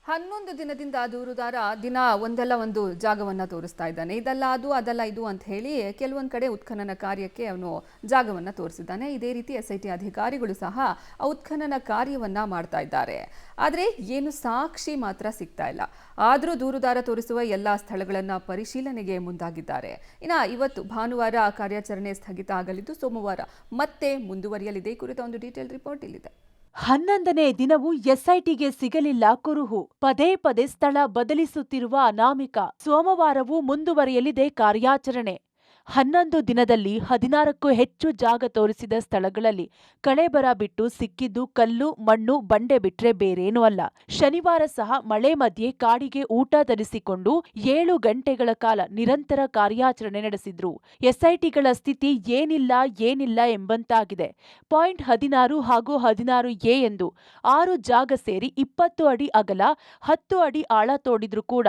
11 ದಿನದಿಂದ ದೂರುದಾರ ದಿನ ಒಂದಲ್ಲ ಒಂದು ಜಾಗವನ್ನ ತೋರಿಸ್ತಾ ಇದ್ದಾನೆ. ಇದಲ್ಲ ಅದು ಅದಲ್ಲ ಇದು ಅಂತ ಹೇಳಿ ಕೆಲವೊಂದು ಕಡೆ ಉತ್ಖನನ ಕಾರ್ಯಕ್ಕೆ ಅವನು ಜಾಗವನ್ನ ತೋರಿಸಿದ್ದಾನೆ. ಇದೇ ರೀತಿ ಎಸ್ಐಟಿ ಅಧಿಕಾರಿಗಳು ಸಹ ಉತ್ಖನನ ಕಾರ್ಯವನ್ನ ಮಾಡ್ತಾ ಇದ್ದಾರೆ. ಆದರೆ ಏನು ಸಾಕ್ಷಿ ಮಾತ್ರ ಸಿಗ್ತಾ ಇಲ್ಲ. ಆದರೂ ದೂರುದಾರ ತೋರಿಸುವ ಎಲ್ಲಾ ಸ್ಥಳಗಳನ್ನ ಪರಿಶೀಲನೆಗೆ ಮುಂದಾಗಿದ್ದಾರೆ. ಇವತ್ತು ಭಾನುವಾರ ಕಾರ್ಯಾಚರಣೆ ಸ್ಥಗಿತ ಆಗಲಿದ್ದು ಸೋಮವಾರ ಮತ್ತೆ ಮುಂದುವರಿಯಲಿದೆ. ಕುರಿತ ಒಂದು ಡೀಟೇಲ್ ರಿಪೋರ್ಟ್ ಇಲ್ಲಿದೆ. 11ನೇ ದಿನವೂ ಎಸ್ಐಟಿಗೆ ಸಿಗಲಿಲ್ಲ ಕುರುಹು. ಪದೇ ಪದೇ ಸ್ಥಳ ಬದಲಿಸುತ್ತಿರುವ ಅನಾಮಿಕ. ಸೋಮವಾರವೂ ಮುಂದುವರಿಯಲಿದೆ ಕಾರ್ಯಾಚರಣೆ. 11 ದಿನದಲ್ಲಿ 16ಕ್ಕೂ ಹೆಚ್ಚು ಜಾಗ ತೋರಿಸಿದ ಸ್ಥಳಗಳಲ್ಲಿ ಕಳೇಬರ ಬಿಟ್ಟು ಸಿಕ್ಕಿದ್ದು ಕಲ್ಲು, ಮಣ್ಣು, ಬಂಡೆ ಬಿಟ್ರೆ ಬೇರೇನೂ ಅಲ್ಲ. ಶನಿವಾರ ಸಹ ಮಳೆ ಮಧ್ಯೆ ಕಾಡಿಗೆ ಊಟ ತರಿಸಿಕೊಂಡು 7 ಗಂಟೆಗಳ ಕಾಲ ನಿರಂತರ ಕಾರ್ಯಾಚರಣೆ ನಡೆಸಿದ್ರು. ಎಸ್ಐಟಿಗಳ ಸ್ಥಿತಿ ಏನಿಲ್ಲ ಎಂಬಂತಾಗಿದೆ. ಪಾಯಿಂಟ್ 16 ಹಾಗೂ 16A ಎಂದು 6 ಜಾಗ ಸೇರಿ 20 ಅಡಿ ಅಗಲ, 10 ಅಡಿ ಆಳ ತೋಡಿದ್ರು ಕೂಡ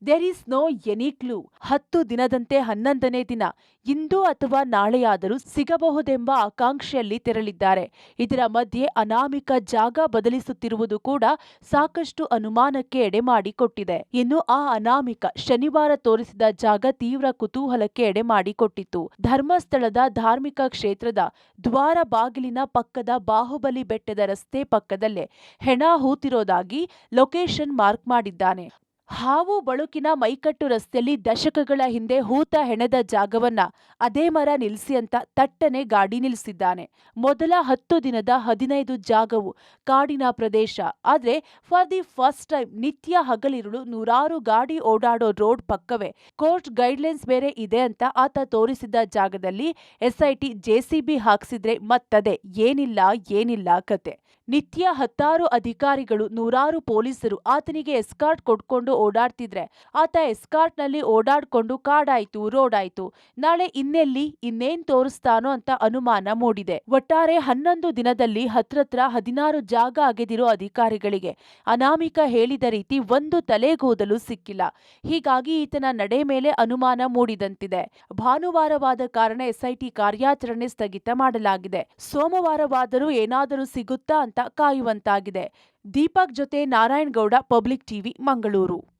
there is no any clue. 10 ದಿನದಂತೆ 11ನೇ ದಿನ ಇಂದು ಅಥವಾ ನಾಳೆಯಾದರೂ ಸಿಗಬಹುದೆಂಬ ಆಕಾಂಕ್ಷೆಯಲ್ಲಿ ತೆರಳಿದ್ದಾರೆ. ಇದರ ಮಧ್ಯೆ ಅನಾಮಿಕ ಜಾಗ ಬದಲಿಸುತ್ತಿರುವುದು ಕೂಡ ಸಾಕಷ್ಟು ಅನುಮಾನಕ್ಕೆ ಎಡೆ ಮಾಡಿಕೊಟ್ಟಿದೆ. ಇನ್ನು ಆ ಅನಾಮಿಕ ಶನಿವಾರ ತೋರಿಸಿದ ಜಾಗ ತೀವ್ರ ಕುತೂಹಲಕ್ಕೆ ಎಡೆ ಮಾಡಿಕೊಟ್ಟಿತ್ತು. ಧರ್ಮಸ್ಥಳದ ಧಾರ್ಮಿಕ ಕ್ಷೇತ್ರದ ದ್ವಾರ ಬಾಗಿಲಿನ ಪಕ್ಕದ ಬಾಹುಬಲಿ ಬೆಟ್ಟದ ರಸ್ತೆ ಪಕ್ಕದಲ್ಲೇ ಹೆಣ ಹೂತಿರೋದಾಗಿ ಲೊಕೇಶನ್ ಮಾರ್ಕ್ ಮಾಡಿದ್ದಾನೆ. ಹಾವು ಬಳುಕಿನ ಮೈಕಟ್ಟು ರಸ್ತೆಯಲ್ಲಿ ದಶಕಗಳ ಹಿಂದೆ ಹೂತ ಹೆಣದ ಜಾಗವನ್ನ ಅದೇ ಮರ ನಿಲ್ಲಿಸಿ ಅಂತ ತಟ್ಟನೆ ಗಾಡಿ ನಿಲ್ಲಿಸಿದ್ದಾನೆ. ಮೊದಲ 10 ದಿನದ 15 ಜಾಗವು ಕಾಡಿನ ಪ್ರದೇಶ. ಆದ್ರೆ ಫಾರ್ ದಿ ಫಸ್ಟ್ ಟೈಮ್ ನಿತ್ಯ ಹಗಲಿರುಳು ನೂರಾರು ಗಾಡಿ ಓಡಾಡೋ ರೋಡ್ ಪಕ್ಕವೇ ಕೋರ್ಟ್ ಗೈಡ್ಲೈನ್ಸ್ ಬೇರೆ ಇದೆ ಅಂತ ಆತ ತೋರಿಸಿದ್ದ ಜಾಗದಲ್ಲಿ ಎಸ್ಐಟಿ ಜೆಸಿಬಿ ಹಾಕ್ಸಿದ್ರೆ ಮತ್ತದೇ ಏನಿಲ್ಲ ಕತೆ. ನಿತ್ಯ 10 ಅಧಿಕಾರಿಗಳು, ನೂರಾರು ಪೊಲೀಸರು ಆತನಿಗೆ ಎಸ್ಕಾರ್ಟ್ ಕೊಡ್ಕೊಂಡು ಓಡಾಡ್ತಿದ್ರೆ ಆತ ಎಸ್ಕಾರ್ಟ್ನಲ್ಲಿ ಓಡಾಡ್ಕೊಂಡು ಕಾಡಾಯ್ತು, ರೋಡಾಯ್ತು, ನಾಳೆ ಇನ್ನೇನ್ ತೋರಿಸ್ತಾನೋ ಅಂತ ಅನುಮಾನ ಮೂಡಿದೆ. ಒಟ್ಟಾರೆ 11 ದಿನದಲ್ಲಿ ಹತ್ರತ್ರ 16 ಜಾಗ ಅಗೆದಿರೋ ಅಧಿಕಾರಿಗಳಿಗೆ ಅನಾಮಿಕ ಹೇಳಿದ ರೀತಿ ಒಂದು ತಲೆಗೂದಲು ಸಿಕ್ಕಿಲ್ಲ. ಹೀಗಾಗಿ ಈತನ ನಡೆ ಮೇಲೆ ಅನುಮಾನ ಮೂಡಿದಂತಿದೆ. ಭಾನುವಾರವಾದ ಕಾರಣ ಎಸ್ಐಟಿ ಕಾರ್ಯಾಚರಣೆ ಸ್ಥಗಿತ ಮಾಡಲಾಗಿದೆ. ಸೋಮವಾರವಾದರೂ ಏನಾದರೂ ಸಿಗುತ್ತಾ ಅಂತ ಕಾಯುವಂತಾಗಿದೆ. ದೀಪಕ್ ಜೊತೆ ನಾರಾಯಣಗೌಡ, ಪಬ್ಲಿಕ್ ಟಿವಿ, ಮಂಗಳೂರು.